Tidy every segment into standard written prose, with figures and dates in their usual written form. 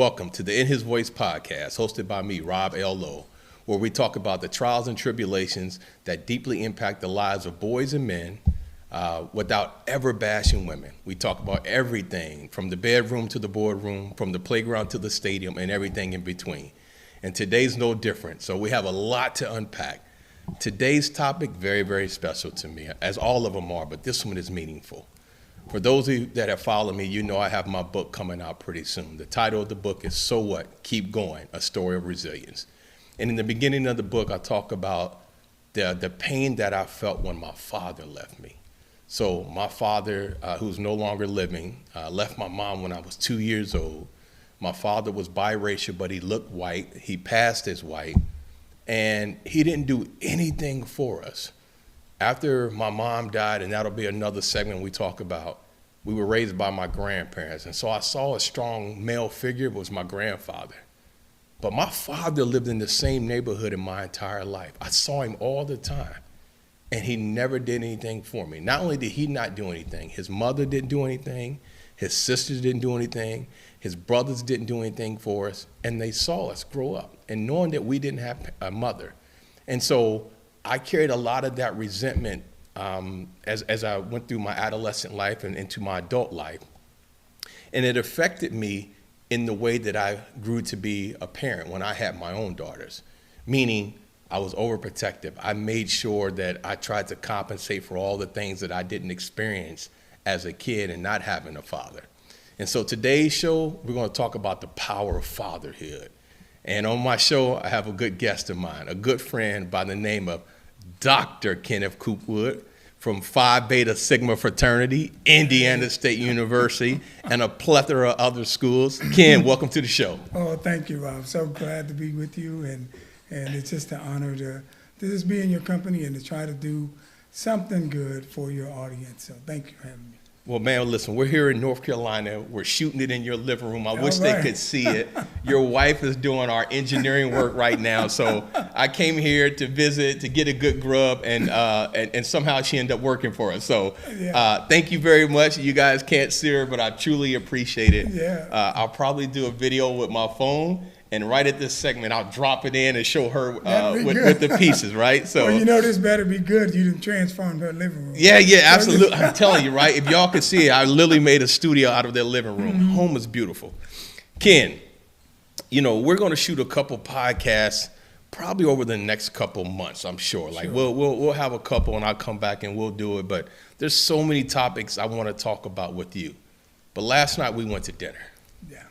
welcome to the In His Voice podcast, hosted by me, Rob L. Lowe, where we talk about the trials and tribulations that deeply impact the lives of boys and men without ever bashing women. We talk about everything from the bedroom to the boardroom, from the playground to the stadium, and everything in between. And today's no different, so we have a lot to unpack. Today's topic, very, very special to me, as all of them are, but this one is meaningful. For those of you that have followed me, you know I have my book coming out pretty soon. The title of the book is So What? Keep Going, A Story of Resilience. And in the beginning of the book, I talk about the pain that I felt when my father left me. So my father, who's no longer living, left my mom when I was 2 years old. My father was biracial, but he looked white. He passed as white, and he didn't do anything for us. After my mom died, and that'll be another segment we talk about, we were raised by my grandparents. And so I saw a strong male figure, was my grandfather. But my father lived in the same neighborhood in my entire life. I saw him all the time, and he never did anything for me. Not only did he not do anything, his mother didn't do anything, his sisters didn't do anything, his brothers didn't do anything for us, and they saw us grow up, and knowing that we didn't have a mother. And so I carried a lot of that resentment as I went through my adolescent life and into my adult life. And it affected me in the way that I grew to be a parent when I had my own daughters, meaning I was overprotective. I made sure that I tried to compensate for all the things that I didn't experience as a kid and not having a father. And so today's show, we're going to talk about the power of fatherhood. And on my show, I have a good guest of mine, a good friend by the name of Dr. Coopwood from Phi Beta Sigma Fraternity, Indiana State University, and a plethora of other schools. Ken, welcome to the show. Oh, thank you, Rob. So glad to be with you, and it's just an honor to just be in your company and to try to do something good for your audience. So thank you for having me. Well, man, listen, we're here in North Carolina. We're shooting it in your living room. I wish they could see it. Your wife is doing our engineering work right now. So I came here to visit, to get a good grub, and somehow she ended up working for us. So thank you very much. You guys can't see her, but I truly appreciate it. Yeah. I'll probably do a video with my phone. And right at this segment, I'll drop it in and show her with the pieces, right? So, well, you know, this better be good. You done transformed her living room. Yeah, absolutely. I'm telling you, right? If y'all could see it, I literally made a studio out of their living room. Mm-hmm. Home is beautiful. Ken, you know, we're going to shoot a couple podcasts probably over the next couple months, I'm sure. Like we'll have a couple, and I'll come back and we'll do it. But there's so many topics I want to talk about with you. But last night we went to dinner. Yeah.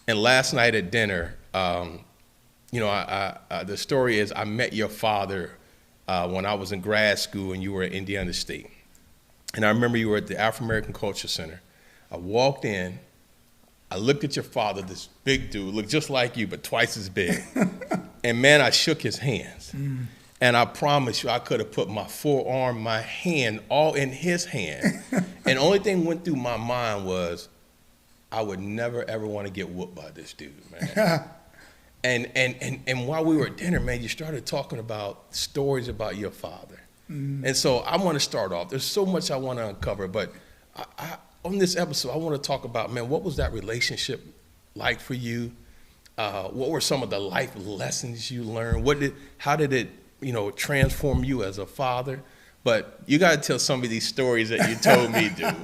And last night at dinner, you know, the story is I met your father when I was in grad school and you were at Indiana State. And I remember you were at the African American Culture Center. I walked in, I looked at your father, this big dude, looked just like you, but twice as big. And man, I shook his hands. Mm. And I promise you, I could have put my forearm, my hand, all in his hand. And the only thing went through my mind was, I would never, ever want to get whooped by this dude, man. And while we were at dinner, man, you started talking about stories about your father. Mm. And so I want to start off. There's so much I want to uncover, but on this episode, I want to talk about, man, what was that relationship like for you? What were some of the life lessons you learned? How did it, you know, transform you as a father? But you got to tell some of these stories that you told me, dude.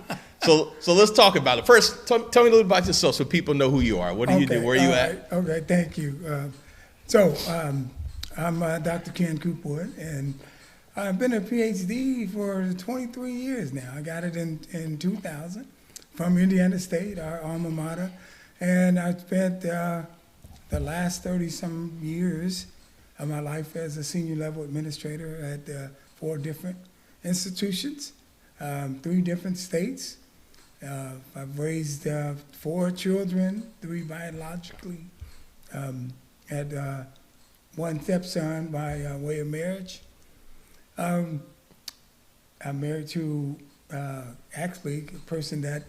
So let's talk about it. First, tell me a little about yourself so people know who you are. What do you do? Where are you at? Okay, thank you. I'm Dr. Ken Coopwood, and I've been a PhD for 23 years now. I got it in 2000 from Indiana State, our alma mater, and I spent the last 30-some years of my life as a senior level administrator at 4 different institutions, 3 different states. I've raised 4 children, 3 biologically, had 1 stepson by way of marriage. I'm married to actually a person that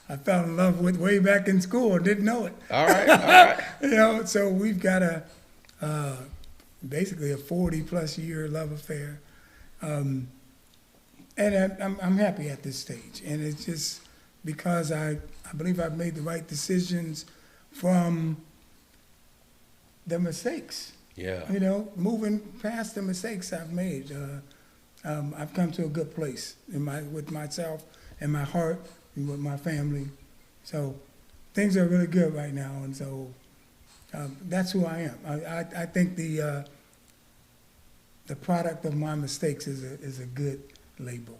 I fell in love with way back in school and didn't know it. All right. You know, so we've got basically a 40-plus year love affair. And I'm happy at this stage. And it's just because I believe I've made the right decisions from the mistakes. Yeah. You know, moving past the mistakes I've made. I've come to a good place with myself and my heart and with my family. So things are really good right now, and so that's who I am. I think the product of my mistakes is a good label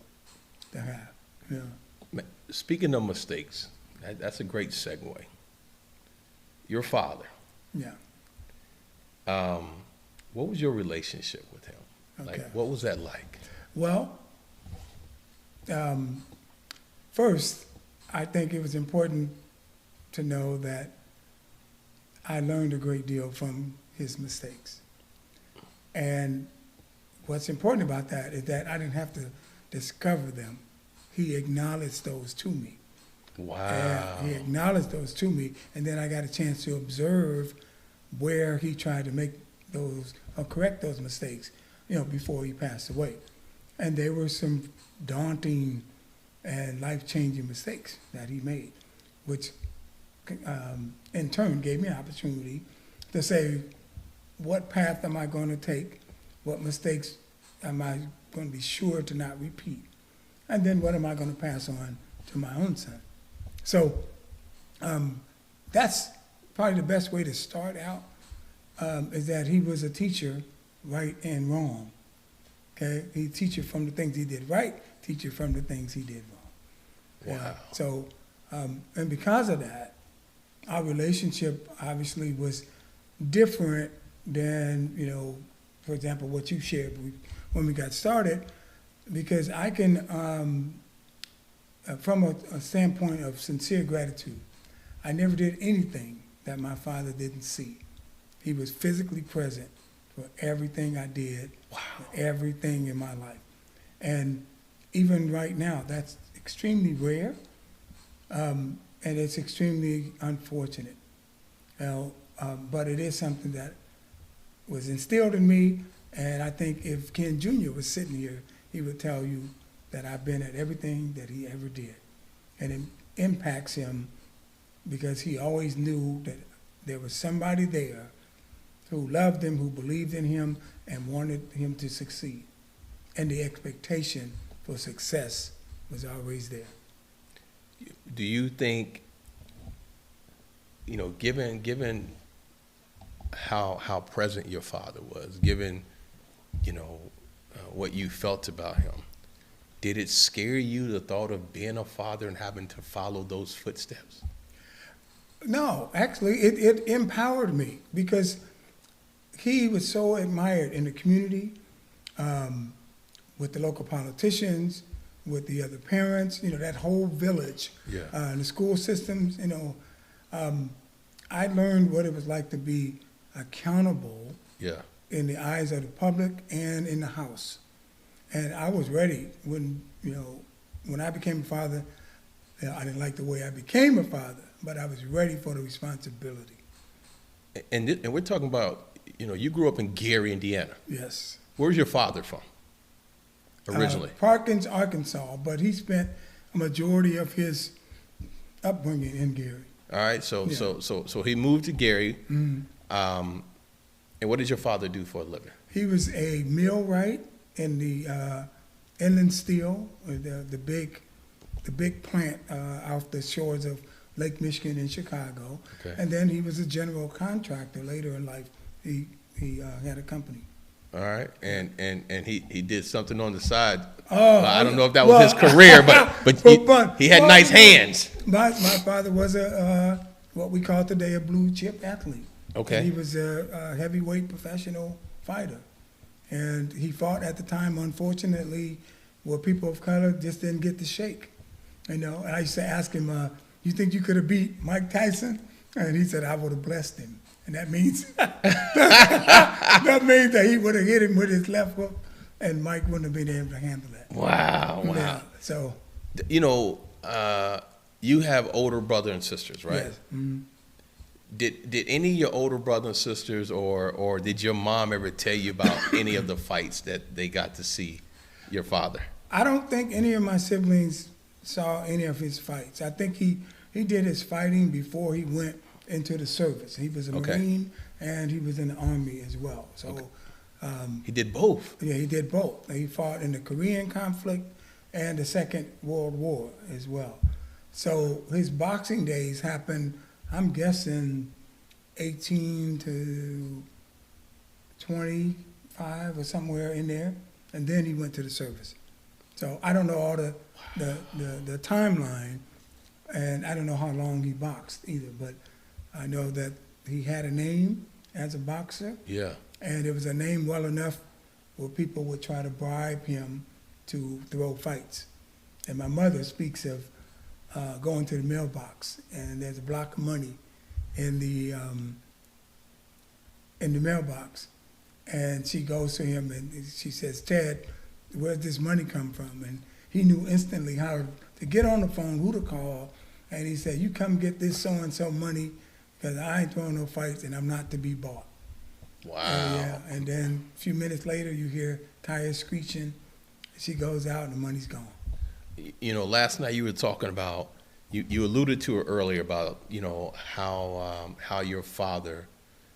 to have. You know. Speaking of mistakes, that's a great segue. Your father. Yeah. What was your relationship with him? Okay. Like, what was that like? Well, first, I think it was important to know that I learned a great deal from his mistakes. And what's important about that is that I didn't have to discover them. He acknowledged those to me. Wow. And he acknowledged those to me, and then I got a chance to observe where he tried to make those or correct those mistakes, you know, before he passed away. And there were some daunting and life-changing mistakes that he made, which in turn gave me an opportunity to say, what path am I going to take? What mistakes am I going to be sure to not repeat? And then what am I going to pass on to my own son? So that's probably the best way to start out, is that he was a teacher, right and wrong. Okay, he teacher from the things he did right, teacher from the things he did wrong. Wow. So, and because of that, our relationship obviously was different than, you know, for example, what you shared when we got started, because I can, from a standpoint of sincere gratitude, I never did anything that my father didn't see. He was physically present for everything I did, Wow. for everything in my life. And even right now, that's extremely rare, and it's extremely unfortunate. But it is something that was instilled in me, and I think if Ken Jr. was sitting here, he would tell you that I've been at everything that he ever did. And it impacts him because he always knew that there was somebody there who loved him, who believed in him, and wanted him to succeed. And the expectation for success was always there. Do you think, you know, given how present your father was, given, you know, what you felt about him, did it scare you, the thought of being a father and having to follow those footsteps? No, actually, it empowered me because he was so admired in the community, with the local politicians, with the other parents, you know, that whole village, Yeah. the school systems, you know. I learned what it was like to be accountable Yeah. in the eyes of the public and in the house. And I was ready when I became a father. You know, I didn't like the way I became a father, but I was ready for the responsibility. And we're talking about, you know, you grew up in Gary, Indiana. Yes. Where's your father from originally? Parkins, Arkansas, but he spent a majority of his upbringing in Gary. All right, so Yeah. so he moved to Gary. Mm. And what did your father do for a living? He was a millwright in the inland steel, the big plant off the shores of Lake Michigan in Chicago. Okay. And then he was a general contractor later in life. He had a company. All right, and he did something on the side. Oh, I don't know if that was his career, but he had nice hands. My father was what we call today a blue chip athlete. Okay. And he was a heavyweight professional fighter. And he fought at the time, unfortunately, where people of color just didn't get the shake. You know, and I used to ask him, you think you could have beat Mike Tyson? And he said, I would have blessed him. And that means that means that he would have hit him with his left hook, and Mike wouldn't have been able to handle that. Wow. Yeah, so, You know, you have older brother and sisters, right? yes. Mhm. Did any of your older brothers and sisters, or did your mom ever tell you about any of the fights that they got to see your father? I don't think any of my siblings saw any of his fights. I think he did his fighting before he went into the service. He was a Okay. Marine, and he was in the Army as well. So, Okay. He did both. yeah, he did both. He fought in the Korean conflict and the Second World War as well. So his boxing days happened, I'm guessing, 18 to 25 or somewhere in there, and then he went to the service. So I don't know all the timeline, and I don't know how long he boxed either, but I know that he had a name as a boxer, Yeah. and it was a name well enough where people would try to bribe him to throw fights. And my mother speaks of going to the mailbox, and there's a block of money in the mailbox, and she goes to him and she says, "Ted, where's this money come from?" And he knew instantly how to get on the phone, who to call, and he said, "You come get this so-and-so money, because I ain't throwing no fights and I'm not to be bought." Wow. Yeah, and then a few minutes later you hear tires screeching, she goes out and the money's gone. You know, last night you were talking about, you alluded to it earlier about, you know, how your father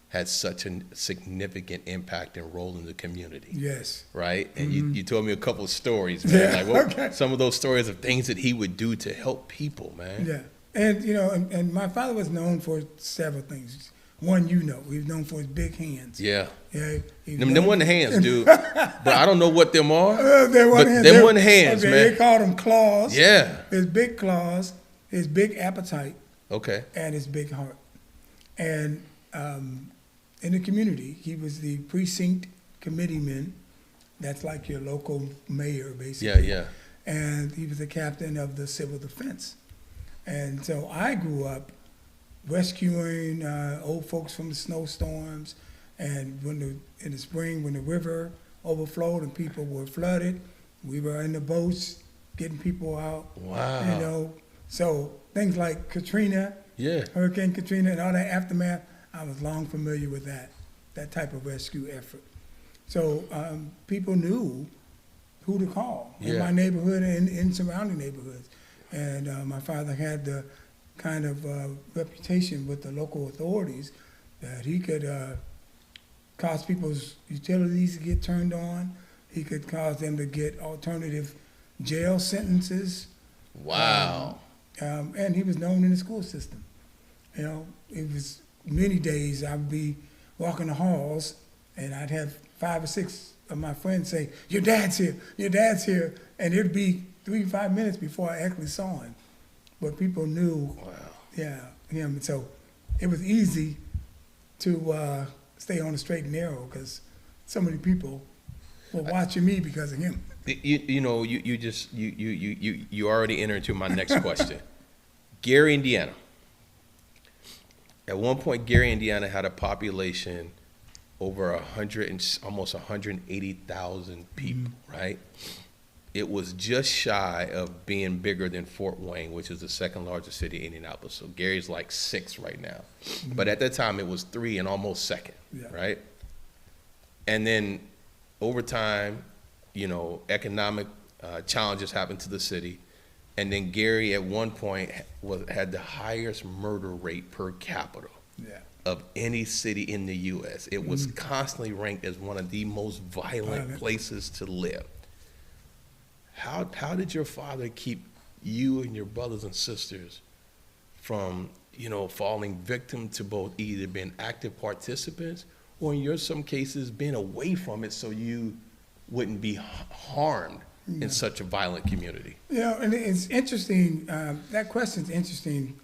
had such a significant impact and role in the community. Yes. Right? And you told me a couple of stories, man. Yeah, Like what, okay. some of those stories of things that he would do to help people, man. Yeah, and you know, and my father was known for several things. One, you know, he was known for his big hands. Yeah. Yeah, Them wasn't hands, dude. But I don't know what them are. they But weren't hands. them wasn't hands, okay, man. They called them claws. Yeah. His big claws, his big appetite, Okay. and his big heart. And in the community, he was the precinct committeeman. That's like your local mayor, basically. Yeah, yeah. And he was the captain of the civil defense. And so I grew up rescuing old folks from the snowstorms, and in the spring when the river overflowed and people were flooded, we were in the boats getting people out. Wow. You know, so things like Katrina, Yeah. Hurricane Katrina, and all that aftermath, I was long familiar with that type of rescue effort. So people knew who to call in Yeah. my neighborhood and in surrounding neighborhoods. And my father had the kind of reputation with the local authorities that he could cause people's utilities to get turned on. He could cause them to get alternative jail sentences. Wow. And he was known in the school system. You know, it was many days I'd be walking the halls and I'd have 5 or 6 of my friends say, "Your dad's here, your dad's here." And it'd be 3 to 5 minutes before I actually saw him. But people knew, Wow. yeah, him. So it was easy to stay on the straight and narrow because so many people were watching me because of him. You know, you already entered into my next question. Gary, Indiana. At one point, Gary, Indiana had a population over almost 180,000 people, right? It was just shy of being bigger than Fort Wayne, which is the second largest city in Indianapolis. So Gary's like 6 right now. But at that time, it was 3 and almost second, Yeah. right? And then over time, you know, economic challenges happened to the city. And then Gary, at one point, had the highest murder rate per capita Yeah. of any city in the U.S. It was constantly ranked as one of the most violent places to live. How did your father keep you and your brothers and sisters from, you know, falling victim to both either being active participants or in some cases being away from it so you wouldn't be harmed in such a violent community? You know, and it's interesting, that question's interesting,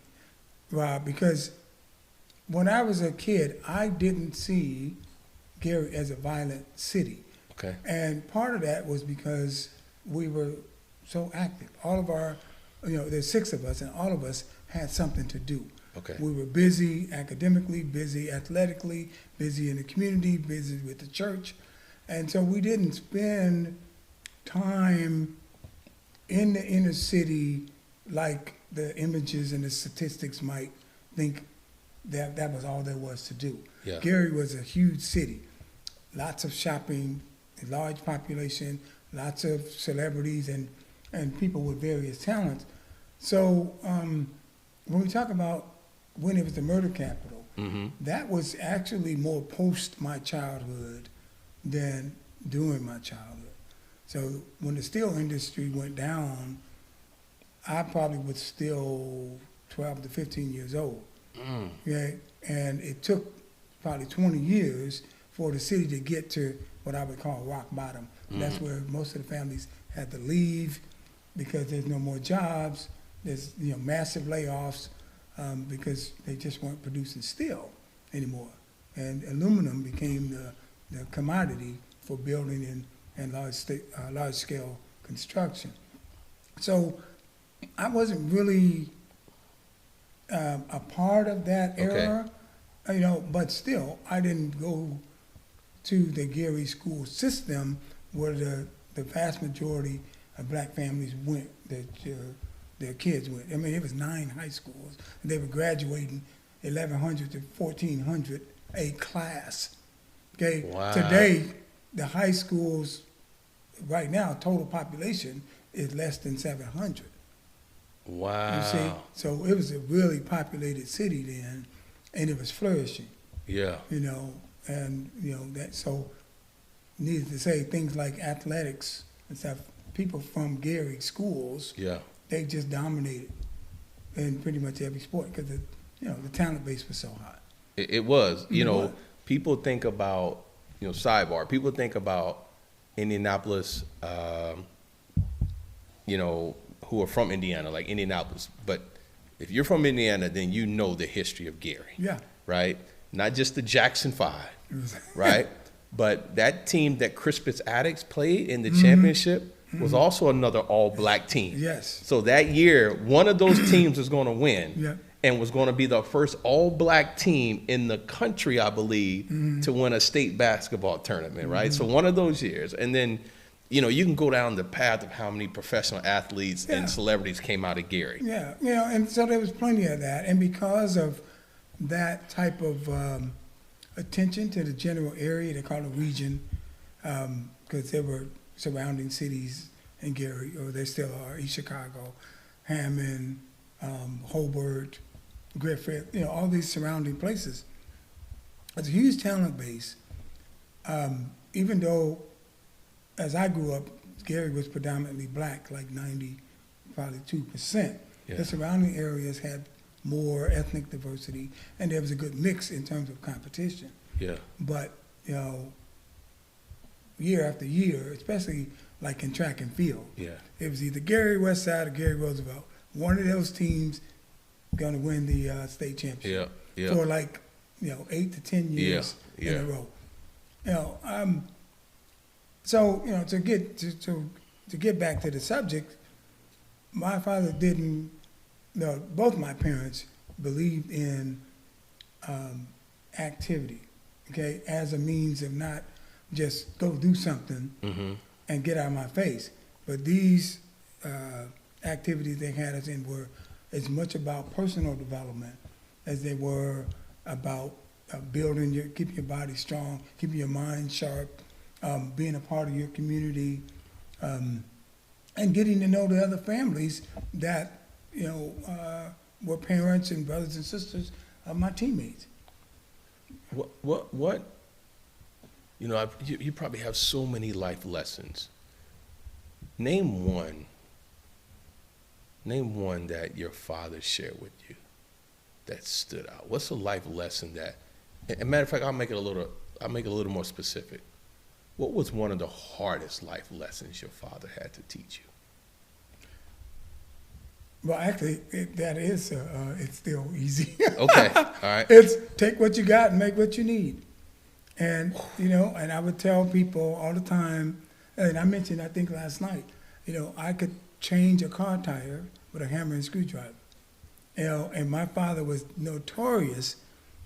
Rob, because when I was a kid, I didn't see Gary as a violent city. Okay. And part of that was because we were so active. All of our, you know, there's 6 of us, and all of us had something to do. Okay. We were busy academically, busy athletically, busy in the community, busy with the church. And so we didn't spend time in the inner city like the images and the statistics might think that was all there was to do. Yeah. Gary was a huge city. Lots of shopping, a large population, lots of celebrities and people with various talents. So when we talk about when it was the murder capital, that was actually more post my childhood than during my childhood. So when the steel industry went down, I probably was still 12 to 15 years old. Okay? And it took probably 20 years for the city to get to what I would call rock bottom. That's where most of the families had to leave because there's no more jobs. There's massive layoffs because they just weren't producing steel anymore. And aluminum became the commodity for building and large-scale construction. So I wasn't really a part of that era, but still, I didn't go to the Gary school system where the vast majority of black families went, that their kids went. I mean, it was 9 high schools. And they were graduating 1,100 to 1,400 a class. Okay. Wow. Today, the high schools right now, total population is less than 700. Wow. You see, so it was a really populated city then, and it was flourishing. Yeah. And that. So, needless to say, things like athletics and stuff. People from Gary schools, they just dominated in pretty much every sport because the talent base was so high. It was. People think about sidebar. People think about Indianapolis. Who are from Indiana, like Indianapolis. But if you're from Indiana, then you know the history of Gary. Yeah. Right? Not just the Jackson 5, right? But that team that Crispus Attucks played in the championship was also another all-black team. Yes. So that year, one of those teams was going to win Yeah. and was going to be the first all-black team in the country, I believe, to win a state basketball tournament, right? So one of those years. And then you can go down the path of how many professional athletes and celebrities came out of Gary. Yeah, and so there was plenty of that. And because of that type of attention to the general area, they call it region, because there were surrounding cities in Gary, or there still are, East Chicago, Hammond, Hobart, Griffith, all these surrounding places. It's a huge talent base, even though as I grew up, Gary was predominantly black, like 2%. Yeah. The surrounding areas had more ethnic diversity, and there was a good mix in terms of competition. Yeah. But, year after year, especially like in track and field, it was either Gary West Side or Gary Roosevelt. One of those teams going to win the state championship for 8 to 10 years in a row. So to get back to the subject, my father didn't. Both my parents believed in activity, okay, as a means of not just go do something and get out of my face. But these activities they had us in were as much about personal development as they were about keeping your body strong, keeping your mind sharp, being a part of your community, and getting to know the other families that were parents and brothers and sisters of my teammates. What you probably have so many life lessons. Name one that your father shared with you that stood out. What's a life lesson that, and matter of fact, I'll make it a little more specific. What was one of the hardest life lessons your father had to teach you? Well, actually, it's still easy. Okay, all right. It's take what you got and make what you need. And, and I would tell people all the time, and I mentioned, I think last night, I could change a car tire with a hammer and screwdriver. And my father was notorious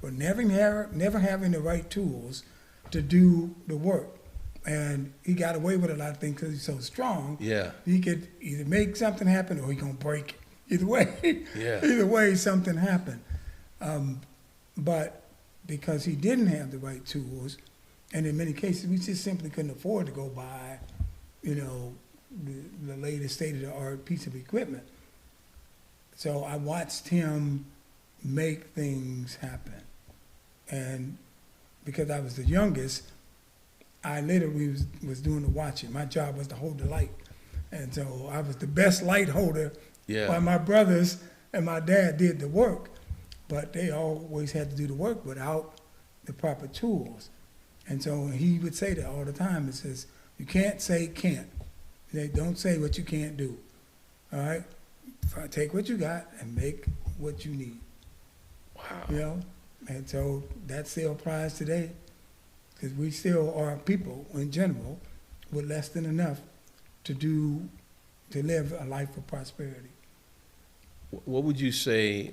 for never having the right tools to do the work. And he got away with a lot of things because he's so strong. Yeah. He could either make something happen or he gonna break it. Either way, something happened. But because he didn't have the right tools, and in many cases we just simply couldn't afford to go buy, the latest state-of-the-art piece of equipment. So I watched him, make things happen. And because I was the youngest, I literally was doing the watching. My job was to hold the light. And so I was the best light holder while my brothers and my dad did the work. But they always had to do the work without the proper tools. And so he would say that all the time. He says, you can't say can't. They don't say what you can't do. All right? Take what you got and make what you need. Wow. You know? And so that still applies today, because we still are people in general with less than enough to live a life of prosperity. What would you say?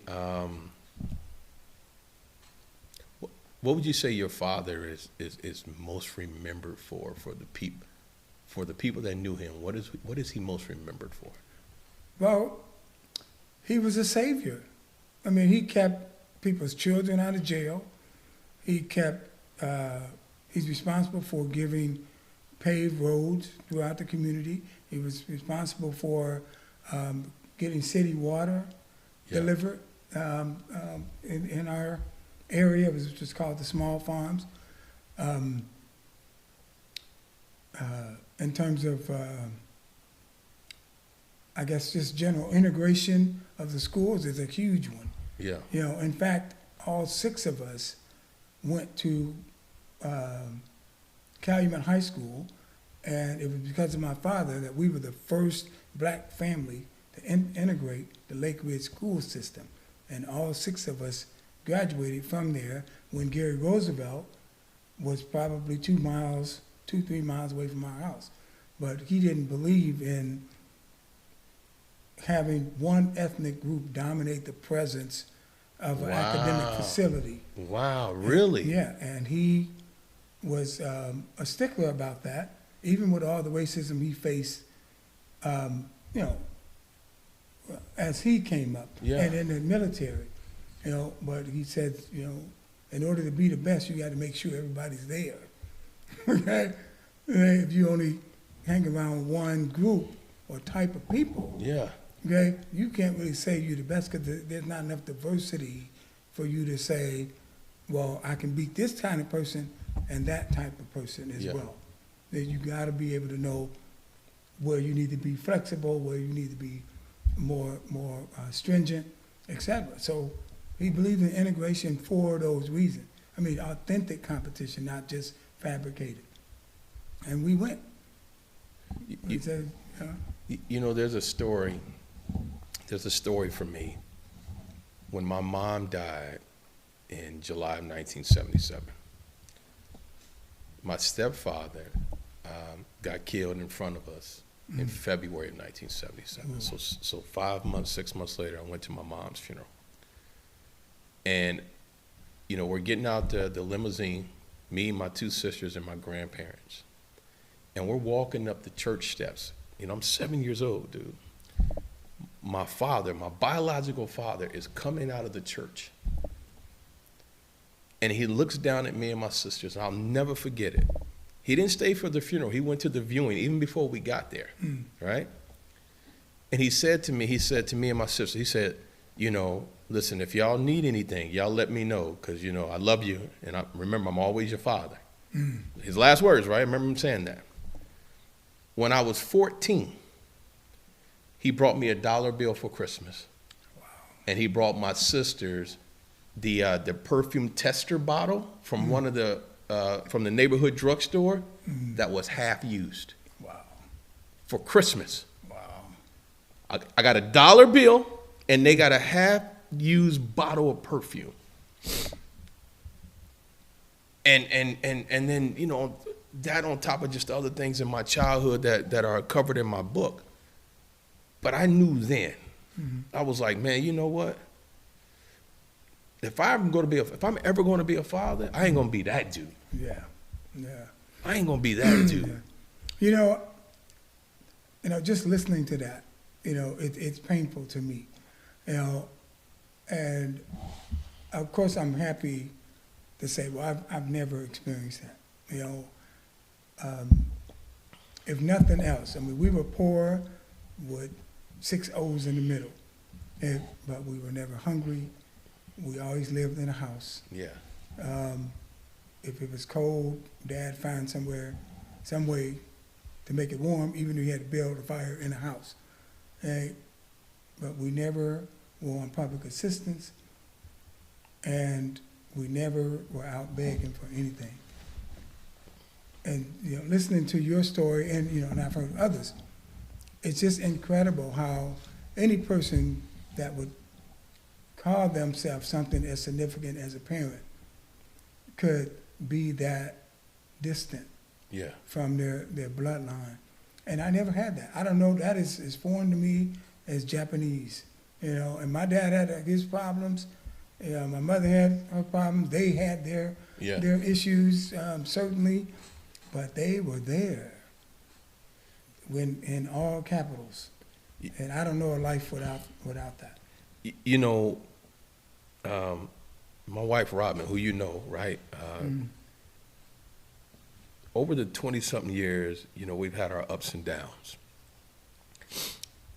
What would you say your father is most remembered for the people that knew him? What is he most remembered for? Well, he was a savior. I mean, he kept people's children out of jail. He's responsible for giving paved roads throughout the community. He was responsible for getting city water delivered in our area. It was just called the small farms. In terms of, I guess, just general integration of the schools is a huge one. Yeah. You know, in fact, all 6 of us went to Calumet High School, and it was because of my father that we were the first black family to integrate the Lake Ridge school system. And all 6 of us graduated from there when Gary Roosevelt was probably 3 miles away from our house. But he didn't believe in having one ethnic group dominate the presence of an academic facility. Wow, really? Yeah, and he was a stickler about that, even with all the racism he faced, you know, as he came up and in the military, you know. But he said, you know, in order to be the best, you got to make sure everybody's there. Okay, if you only hang around one group or type of people, okay, you can't really say you're the best, because there's not enough diversity for you to say, well, I can beat this kind of person and that type of person as well. That you got to be able to know where you need to be flexible, where you need to be more stringent, etc. So he believed in integration for those reasons. I mean, authentic competition, not just fabricated. And we went. You know, there's a story for me when my mom died in July of 1977. My stepfather got killed in front of us in February of 1977. So 5 months, 6 months later, I went to my mom's funeral. And, you know, we're getting out the limousine, me, my 2 sisters, and my grandparents. And we're walking up the church steps. You know, I'm 7 years old, dude. My father, my biological father, is coming out of the church. And he looks down at me and my sisters, and I'll never forget it. He didn't stay for the funeral. He went to the viewing even before we got there, right? And he said to me and my sister, he said, you know, listen, if y'all need anything, y'all let me know, because, you know, I love you, and remember, I'm always your father. His last words, right? I remember him saying that. When I was 14, he brought me a $1 bill for Christmas. Wow. And he brought my sisters the perfume tester bottle from one of the from the neighborhood drugstore that was half used. Wow. For Christmas. Wow. I got a $1 bill, and they got a half used bottle of perfume. And then, you know, that on top of just the other things in my childhood that are covered in my book. But I knew then, I was like, man, you know what? If I'm ever going to be a father, I ain't going to be that dude. Yeah. I ain't going to be that dude. You know, just listening to that, you know, it's painful to me, you know, and of course I'm happy to say, well, I've never experienced that, you know. If nothing else, I mean, we were poor with 6 O's in the middle, but we were never hungry. we always lived in a house. Yeah. If it was cold, Dad found some way to make it warm, even though he had to build a fire in the house. But we never were on public assistance, and we never were out begging for anything. And listening to your story, and and I've heard others, it's just incredible how any person that would call themselves something as significant as a parent could be that distant from their bloodline. And I never had that. I don't know, that is foreign to me as Japanese. And my dad had his problems. My mother had her problems. They had their issues, certainly, but they were there in all capitals. And I don't know a life without that. My wife, Robin, who you know, right? Over the 20-something years, we've had our ups and downs.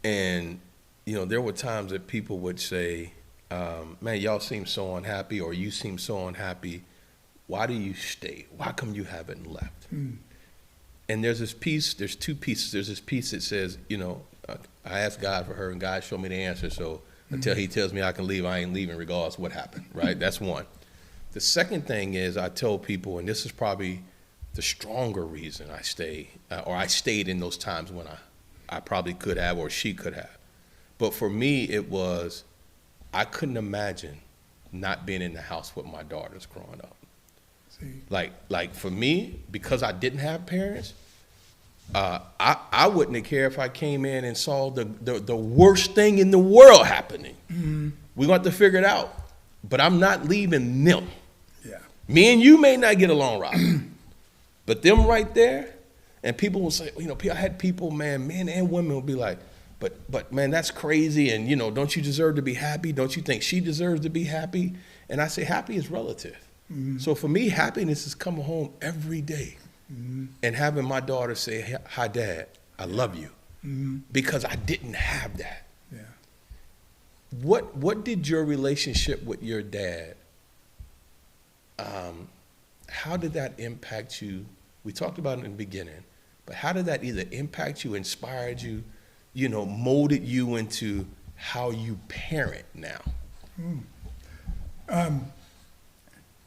And, there were times that people would say, man, y'all seem so unhappy, or you seem so unhappy. Why do you stay? Why come you haven't left? And there's two pieces. There's this piece that says, I asked God for her, and God showed me the answer. So until he tells me I can leave, I ain't leaving regardless of what happened, right? That's one. The second thing is I tell people, and this is probably the stronger reason I stay, or I stayed in those times when I probably could have, or she could have. But for me, it was, I couldn't imagine not being in the house with my daughters growing up. See. Like for me, because I didn't have parents, I wouldn't have cared if I came in and saw the worst thing in the world happening. We're going to have to figure it out. But I'm not leaving them. Yeah. Me and you may not get along, Rob. But them right there, and people will say, I had people, man, men and women will be like, but man, that's crazy. And, don't you deserve to be happy? Don't you think she deserves to be happy? And I say, happy is relative. So for me, happiness is coming home every day. And having my daughter say, hi, Dad, I love you. Because I didn't have that. Yeah. What did your relationship with your dad, how did that impact you? We talked about it in the beginning, but how did that either impact you, inspired you, molded you into how you parent now?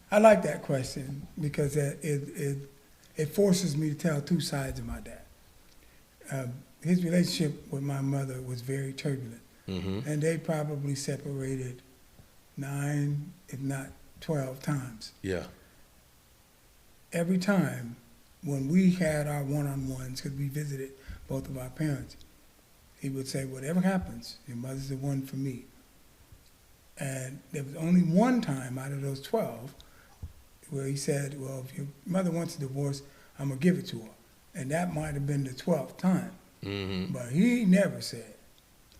I like that question because it forces me to tell two sides of my dad. His relationship with my mother was very turbulent, and they probably separated 9, if not 12 times. Yeah. Every time when we had our one-on-ones, because we visited both of our parents, he would say, whatever happens, your mother's the one for me. And there was only one time out of those 12 where he said, well, if your mother wants a divorce, I'm going to give it to her. And that might have been the 12th time. But he never said,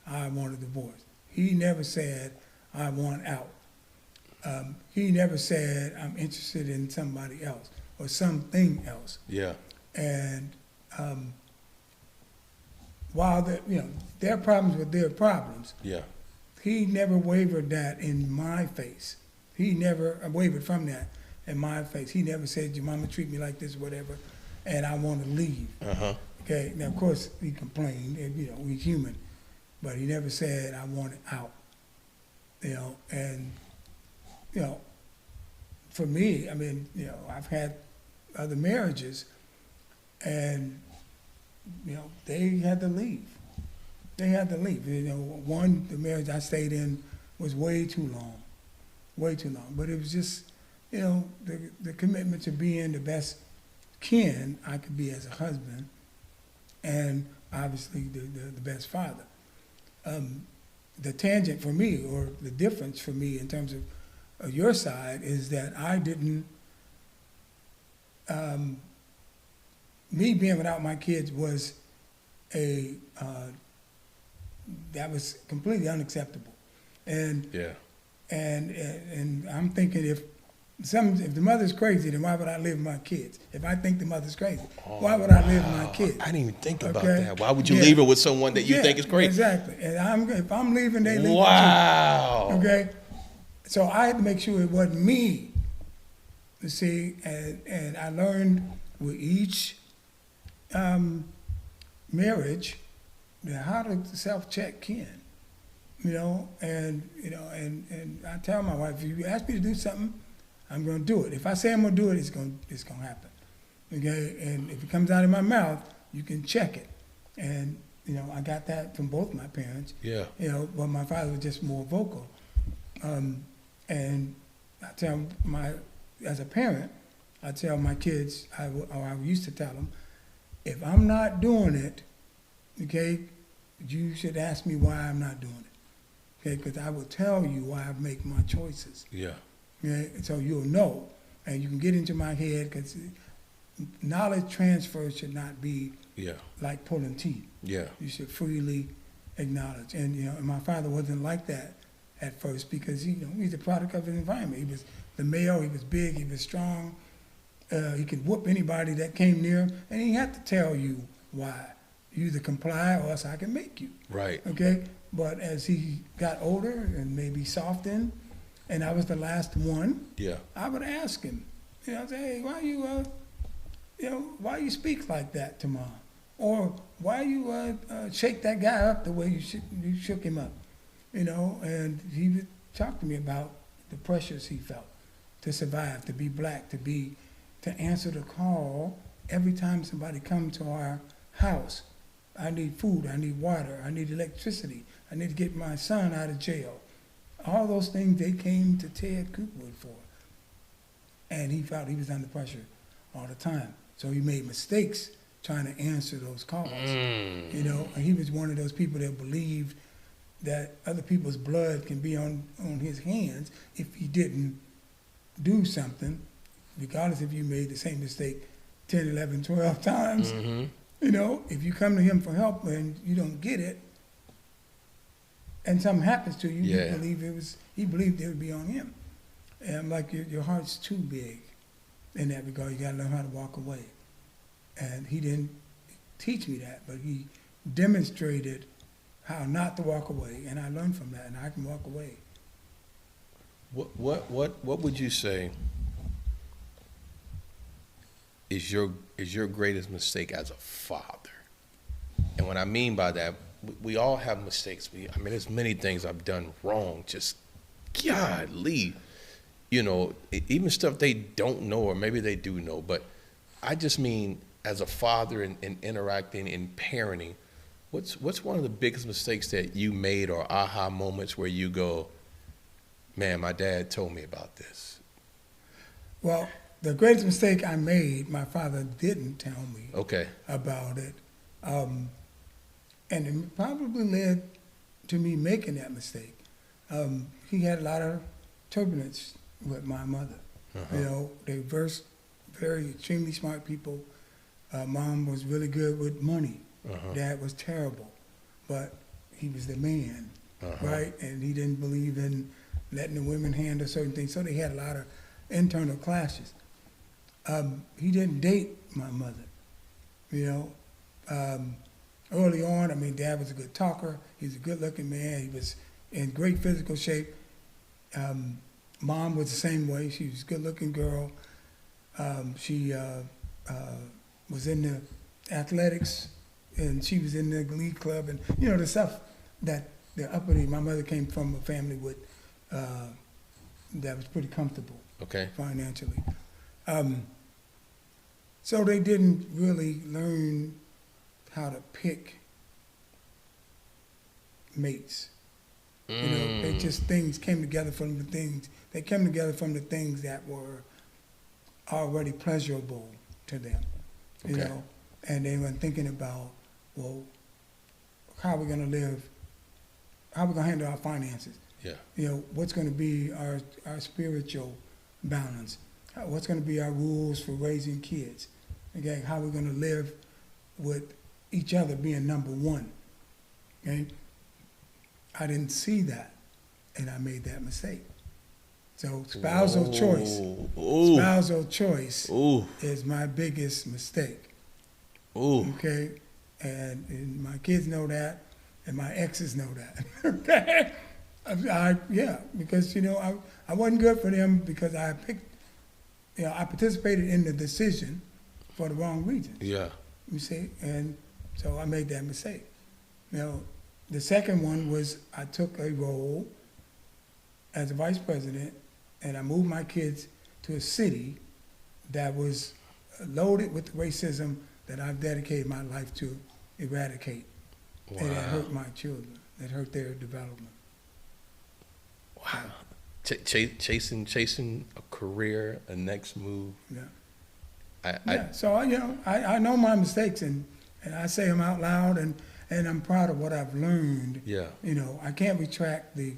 I want a divorce. He never said, I want out. He never said, I'm interested in somebody else or something else. Yeah. And while their problems were their problems, Yeah. he never wavered that in my face. He never wavered from that in my face. He never said, your mama treat me like this, whatever, and I want to leave. Okay, now of course he complained, and we're human, but he never said, I want it out. And for me, I mean, I've had other marriages, and they had to leave. They had to leave. The marriage I stayed in was way too long. But it was just, the commitment to being the best kin I could be as a husband, and obviously the best father. The tangent for me, or the difference for me in terms of your side, is that I didn't, me being without my kids was that was completely unacceptable. And Yeah. and I'm thinking if the mother's crazy, then why would I live with my kids? If I think the mother's crazy, why would I live with my kids? I didn't even think about Okay? that. Why would you Yeah. leave it with someone that you think is crazy? Exactly. And if I'm leaving, they leave Wow. too. Okay? So I had to make sure it wasn't me. You see, and I learned with each marriage how to self-check Ken. And I tell my wife, if you ask me to do something, I'm going to do it. If I say I'm going to do it, it's going to happen. Okay, and if it comes out of my mouth, you can check it. And I got that from both my parents. Yeah. But my father was just more vocal. And I tell as a parent, I tell my kids, I used to tell them, if I'm not doing it, okay, you should ask me why I'm not doing it. Okay, because I will tell you why I make my choices. Yeah. Okay, so you'll know, and you can get into my head, because knowledge transfer should not be like pulling teeth. Yeah. You should freely acknowledge. And and my father wasn't like that at first, because he's a product of his environment. He was the male, he was big, he was strong. He could whoop anybody that came near him, and he had to tell you why. You either comply or else I can make you. Right. Okay? But as he got older and maybe softened, and I was the last one, I would ask him, I'd say, hey, why you speak like that to Mom? Or why you shake that guy up the way you shook him up? And he would talk to me about the pressures he felt to survive, to be black, to answer the call every time somebody come to our house. I need food, I need water, I need electricity, I need to get my son out of jail. All those things they came to Ted Coopwood for. And he felt he was under pressure all the time. So he made mistakes trying to answer those calls. And he was one of those people that believed that other people's blood can be on his hands if he didn't do something, regardless if you made the same mistake 10, 11, 12 times. Mm-hmm. If you come to him for help and you don't get it, and something happens to you, he believed it would be on him. And I'm like, your heart's too big in that regard. You got to learn how to walk away. And he didn't teach me that, but he demonstrated how not to walk away, and I learned from that, and I can walk away. What would you say is your greatest mistake as a father? And what I mean by that, we all have mistakes. There's many things I've done wrong. Just, golly, even stuff they don't know, or maybe they do know. But I just mean, as a father and interacting and parenting, what's one of the biggest mistakes that you made, or aha moments where you go, man, my dad told me about this? Well, the greatest mistake I made, my father didn't tell me about it. And it probably led to me making that mistake. He had a lot of turbulence with my mother. They were very extremely smart people. Mom was really good with money. Dad was terrible, but he was the man, right? And he didn't believe in letting the women handle certain things, so they had a lot of internal clashes. He didn't date my mother, early on. Dad was a good talker. He was a good-looking man. He was in great physical shape. Mom was the same way. She was a good-looking girl. She was in the athletics, and she was in the glee club, and the stuff that the uppity. My mother came from a family with that was pretty comfortable financially. So they didn't really learn how to pick mates. They just, things came together from the things. They came together from the things that were already pleasurable to them. And they were thinking about, well, how are we going to live? How are we going to handle our finances? What's going to be our spiritual balance? What's going to be our rules for raising kids? How are we going to live with each other being number one? I didn't see that, and I made that mistake. So spousal choice is my biggest mistake. And my kids know that, and my exes know that. Yeah, because I wasn't good for them because I participated in the decision for the wrong reasons. Yeah. You see, and so I made that mistake. The second one was I took a role as a vice president, and I moved my kids to a city that was loaded with racism that I've dedicated my life to eradicate. Wow. And it hurt my children. It hurt their development. Wow. Chasing a career, a next move. Yeah. So I know my mistakes, and I say them out loud, and I'm proud of what I've learned. Yeah. I can't retract the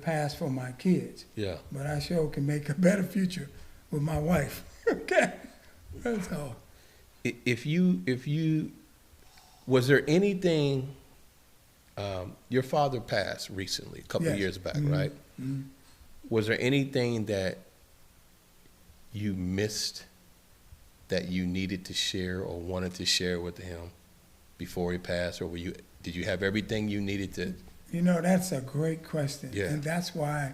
past for my kids. Yeah. But I sure can make a better future with my wife. Okay. That's all. If you, was there anything? Your father passed recently, a couple of years back, right? Mm-hmm. Was there anything that you missed that you needed to share or wanted to share with him before he passed, or did you have everything you needed to? That's a great question. Yeah. And that's why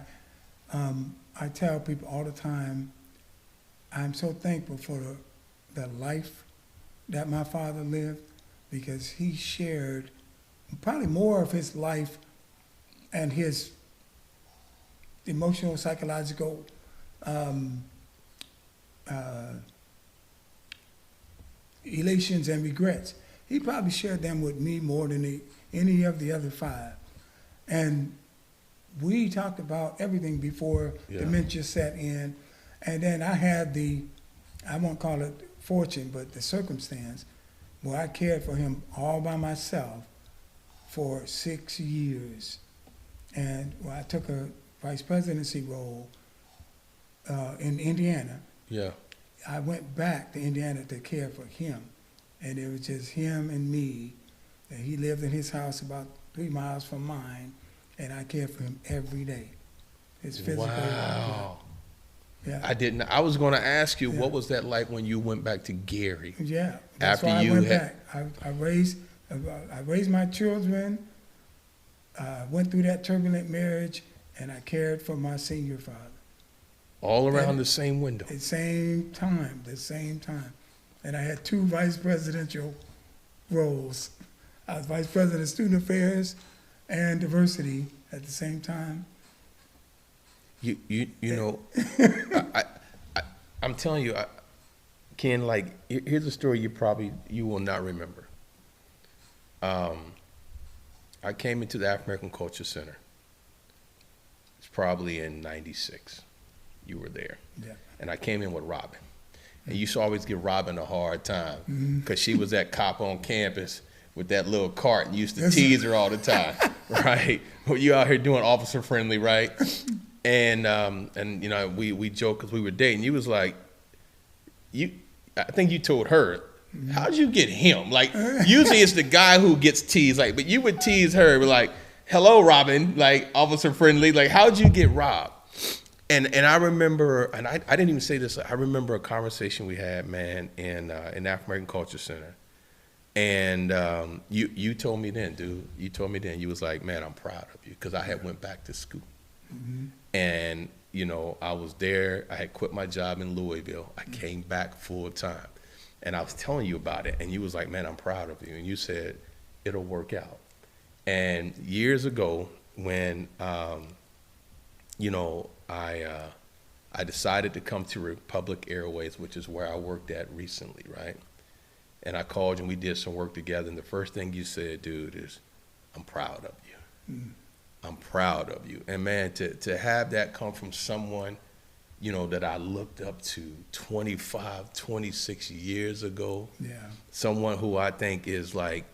I tell people all the time, I'm so thankful for the life that my father lived, because he shared probably more of his life and his emotional, psychological elations and regrets. He probably shared them with me more than any of the other five. And we talked about everything before dementia set in. And then I had I won't call it fortune, but the circumstance where I cared for him all by myself for 6 years. And I took a vice presidency role in Indiana. Yeah. I went back to Indiana to care for him. And it was just him and me. And he lived in his house about 3 miles from mine, and I cared for him every day. His physical. Wow. Yeah. I was going to ask you, what was that like when you went back to Gary? Yeah. That's After why you I went back. I raised my children, went through that turbulent marriage, and I cared for my senior father. All around the same window. The same time. And I had 2 vice presidential roles. I was vice president of student affairs and diversity at the same time. You know, I'm telling you, Ken, like, here's a story you will not remember. I came into the African American Culture Center. It's probably in '96. You were there. Yeah. And I came in with Robin. And you used to always give Robin a hard time because she was that cop on campus with that little cart and used to tease her all the time, right? Well, you out here doing officer friendly, right? And we joked because we were dating. You was like, I think you told her, how'd you get him? Like, usually it's the guy who gets teased, like, but you would tease her, like, hello, Robin, like, officer friendly, like, how'd you get Rob? And I remember, and I didn't even say this, I remember a conversation we had, man, in African American Culture Center. And you told me then, dude, you was like, man, I'm proud of you, because I had went back to school. Mm-hmm. And, I was there, I had quit my job in Louisville, I came back full time. And I was telling you about it, and you was like, man, I'm proud of you. And you said, it'll work out. And years ago, when, I decided to come to Republic Airways, which is where I worked at recently, right? And I called you and we did some work together. And the first thing you said, dude, is, I'm proud of you. Mm. I'm proud of you. And man, to have that come from someone, that I looked up to 25, 26 years ago. Yeah. Someone who I think is like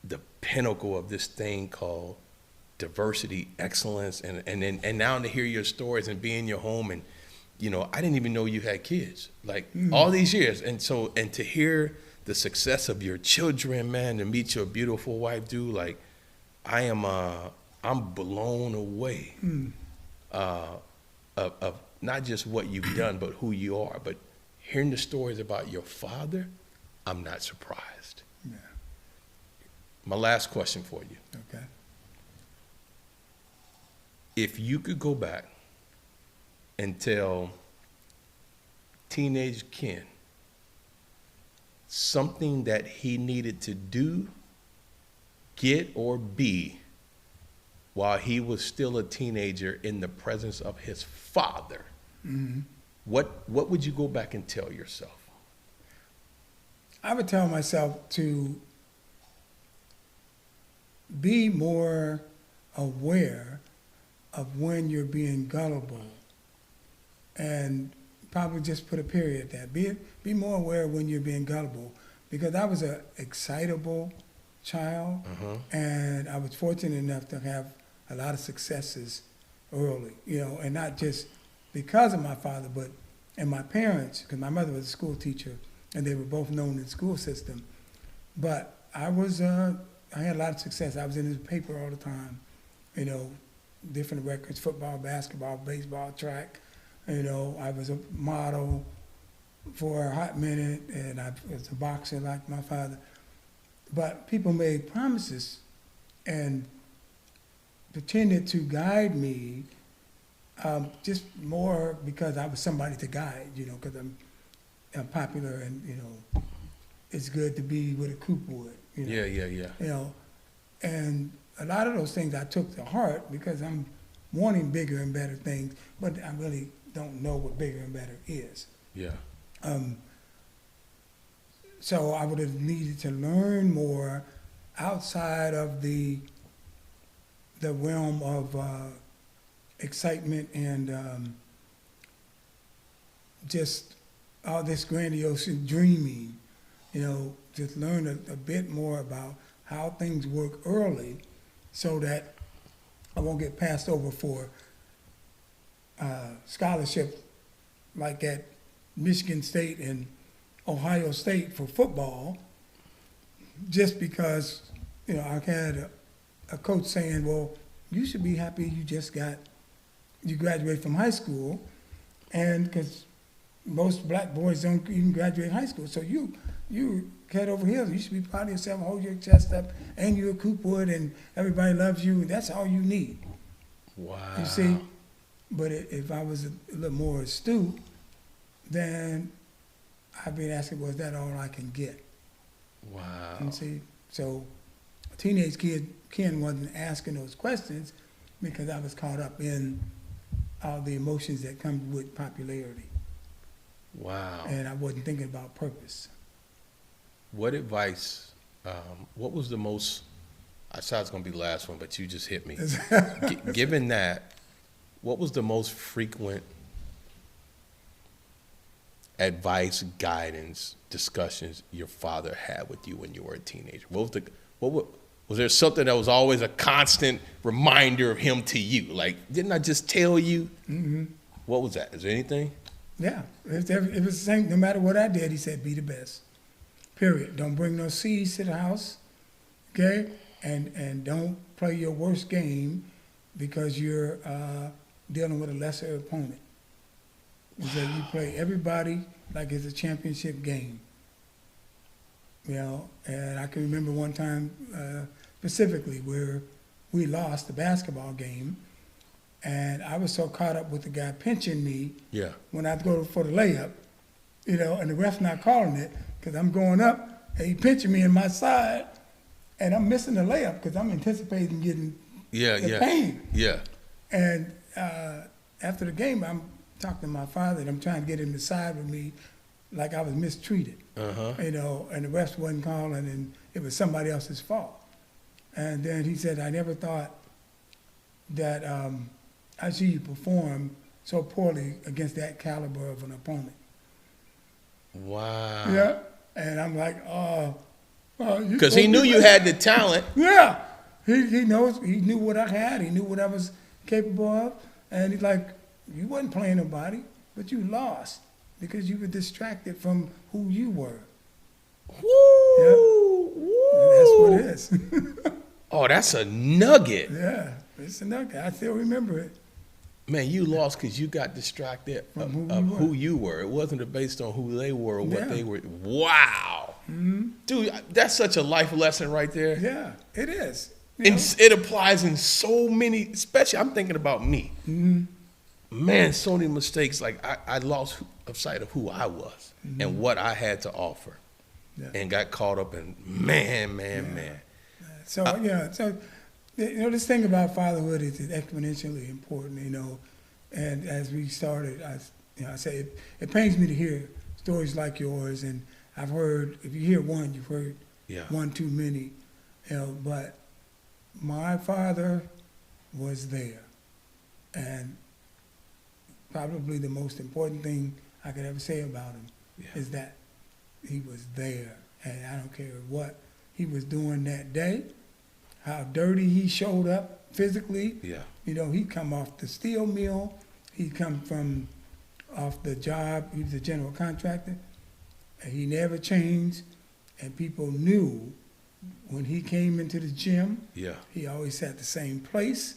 the pinnacle of this thing called diversity, excellence, and now to hear your stories and be in your home, and I didn't even know you had kids, like all these years, and to hear the success of your children, man, to meet your beautiful wife, dude, like I'm blown away of not just what you've done, but who you are. But hearing the stories about your father, I'm not surprised. Yeah. My last question for you. Okay. if you could go back and tell teenage Ken something that he needed to do, get, or be while he was still a teenager in the presence of his father, what would you go back and tell yourself? I would tell myself to be more aware of when you're being gullible, and probably just put a period at that. Be more aware when you're being gullible, because I was an excitable child, and I was fortunate enough to have a lot of successes early, and not just because of my father, but and my parents, because my mother was a school teacher, and they were both known in the school system. But I had a lot of success. I was in the paper all the time, different records, football, basketball, baseball, track. I was a model for a hot minute, and I was a boxer like my father. But people made promises and pretended to guide me, just more because I was somebody to guide, because I'm popular, and it's good to be with a Coopwood. Yeah. And a lot of those things I took to heart because I'm wanting bigger and better things, but I really don't know what bigger and better is. Yeah. So I would have needed to learn more outside of the realm of excitement and just all this grandiose dreaming. Just learn a bit more about how things work early, so that I won't get passed over for scholarship like at Michigan State and Ohio State for football, just because, I had a coach saying, well, you should be happy you graduated from high school, and because most black boys don't even graduate high school, so you head over heels. You should be proud of yourself, hold your chest up, and you're a Coopwood, and everybody loves you, and that's all you need. Wow. You see? But if I was a little more astute, then I'd be asking, well, is that all I can get? Wow. You see? So a teenage kid, Ken, wasn't asking those questions because I was caught up in all the emotions that come with popularity. Wow. And I wasn't thinking about purpose. What advice, what was the most, I said it's going to be the last one, but you just hit me. Given that, what was the most frequent advice, guidance, discussions your father had with you when you were a teenager? Was there something that was always a constant reminder of him to you? Like, didn't I just tell you? Mm-hmm. What was that? Is there anything? Yeah, it was the same. No matter what I did, he said, be the best. Period. Don't bring no seeds to the house, okay? And don't play your worst game because you're dealing with a lesser opponent. He said you play everybody like it's a championship game. And I can remember one time specifically where we lost the basketball game, and I was so caught up with the guy pinching me when I go for the layup, and the ref not calling it because I'm going up, and he pinching me in my side, and I'm missing the layup because I'm anticipating getting the pain. Yeah. And after the game, I'm talking to my father, and I'm trying to get him to side with me like I was mistreated. And the refs wasn't calling, and it was somebody else's fault. And then he said, I never thought that I see you perform so poorly against that caliber of an opponent. Wow. Yeah. And I'm like, oh. Because he knew you had the talent. Yeah. He knew what I had. He knew what I was capable of. And he's like, you wasn't playing nobody, but you lost because you were distracted from who you were. Woo! Yep. Woo! That's what it is. Oh, that's a nugget. Yeah, it's a nugget. I still remember it. Man, you lost because you got distracted of who you were. It wasn't based on who they were or what they were. Wow. Mm-hmm. Dude, that's such a life lesson right there. Yeah, it is. You know? It applies in so many, especially I'm thinking about me. Mm-hmm. Man, so many mistakes. Like I lost sight of who I was and what I had to offer, and got caught up in man. So this thing about fatherhood is exponentially important. And as we started, I say it pains me to hear stories like yours, and I've heard, if you hear one, you've heard one too many. But my father was there, and probably the most important thing I could ever say about him is that he was there, and I don't care what he was doing that day, how dirty he showed up physically. He'd come off the steel mill, he'd come from off the job, he was a general contractor, and he never changed, and people knew when he came into the gym, he always sat the same place,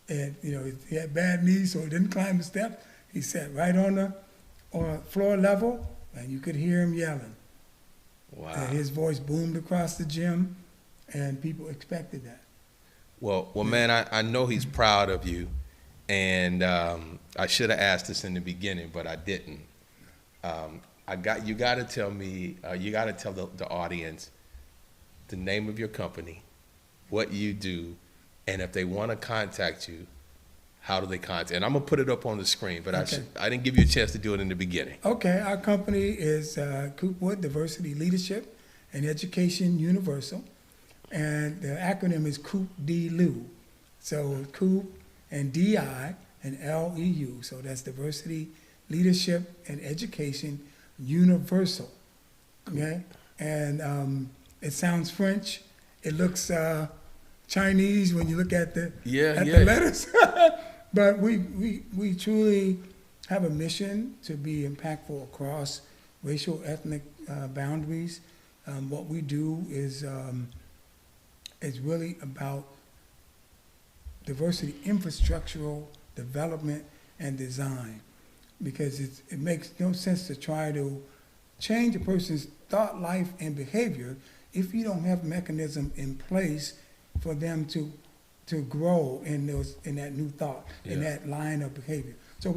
and he had bad knees, so he didn't climb the steps. He sat right on the floor level, and you could hear him yelling. Wow. And his voice boomed across the gym, and people expected that. Well, man, I know he's proud of you, and I should have asked this in the beginning, but I didn't. You got to tell me, you got to tell the audience the name of your company, what you do, and if they want to contact you, how do they contact? And I'm gonna put it up on the screen, but I didn't give you a chance to do it in the beginning. Okay, our company is Coopwood Diversity Leadership and Education Universal, and the acronym is Coop Di Leu. So Coop and DI and LEU. So that's Diversity Leadership and Education Universal. Okay, and it sounds French. It looks Chinese when you look at the the letters. But we truly have a mission to be impactful across racial, ethnic boundaries. What we do is really about diversity, infrastructural development, and design, because it makes no sense to try to change a person's thought life and behavior if you don't have mechanism in place for them to grow in that new thought, in that line of behavior. So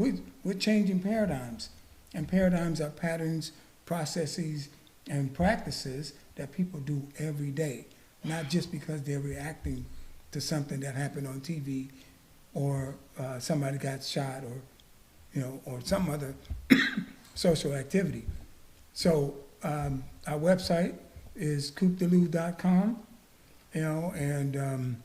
we're changing paradigms, and paradigms are patterns, processes, and practices that people do every day, not just because they're reacting to something that happened on TV, or somebody got shot, or some other social activity. So our website is coopdileu.com, and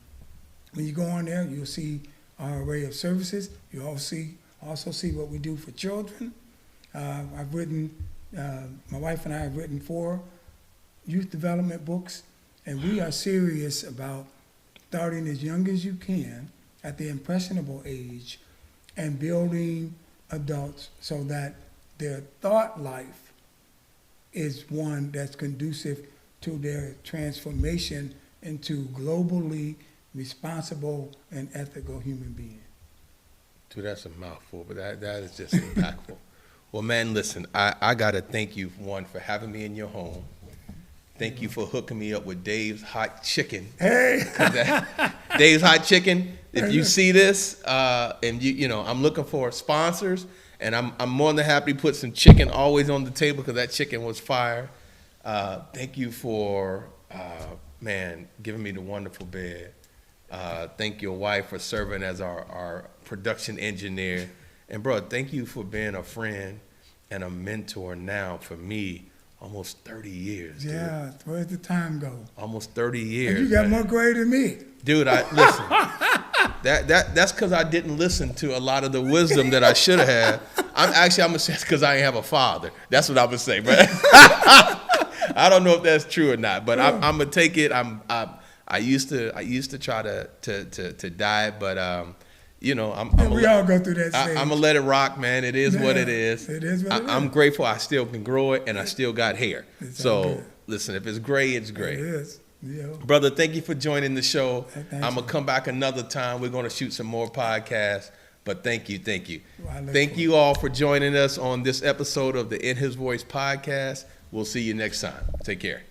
when you go on there, you'll see our array of services. You'll also see what we do for children. I've written, my wife and I have written 4 youth development books, and we are serious about starting as young as you can at the impressionable age and building adults so that their thought life is one that's conducive to their transformation into globally responsible and ethical human being. Dude, that's a mouthful, but that is just impactful. Well, man, listen, I got to thank you, one, for having me in your home. Thank you for hooking me up with Dave's Hot Chicken. Hey! Dave's Hot Chicken, if you see this, and I'm looking for sponsors, and I'm more than happy to put some chicken always on the table because that chicken was fire. Thank you for, giving me the wonderful bed. Thank your wife for serving as our production engineer. And bro, thank you for being a friend and a mentor now for me. Almost 30 years, dude. Yeah, where'd the time go? Almost 30 years. And you got more gray than me. Dude, listen. That's because I didn't listen to a lot of the wisdom that I should have had. I'm gonna say it's because I ain't have a father. That's what I'm gonna say, bro. I don't know if that's true or not, but I'm gonna take it. I used to try to diet, but we all go through that stage. I'm gonna let it rock, man. It is what it is. It is what it is. I'm grateful I still can grow it, and I still got hair. So good. listen, if it's gray, it's gray. It is. Yeah. Brother, thank you for joining the show. I'm gonna come back another time. We're gonna shoot some more podcasts. But thank you. Well, thank you all for joining us on this episode of the In His Voice podcast. We'll see you next time. Take care.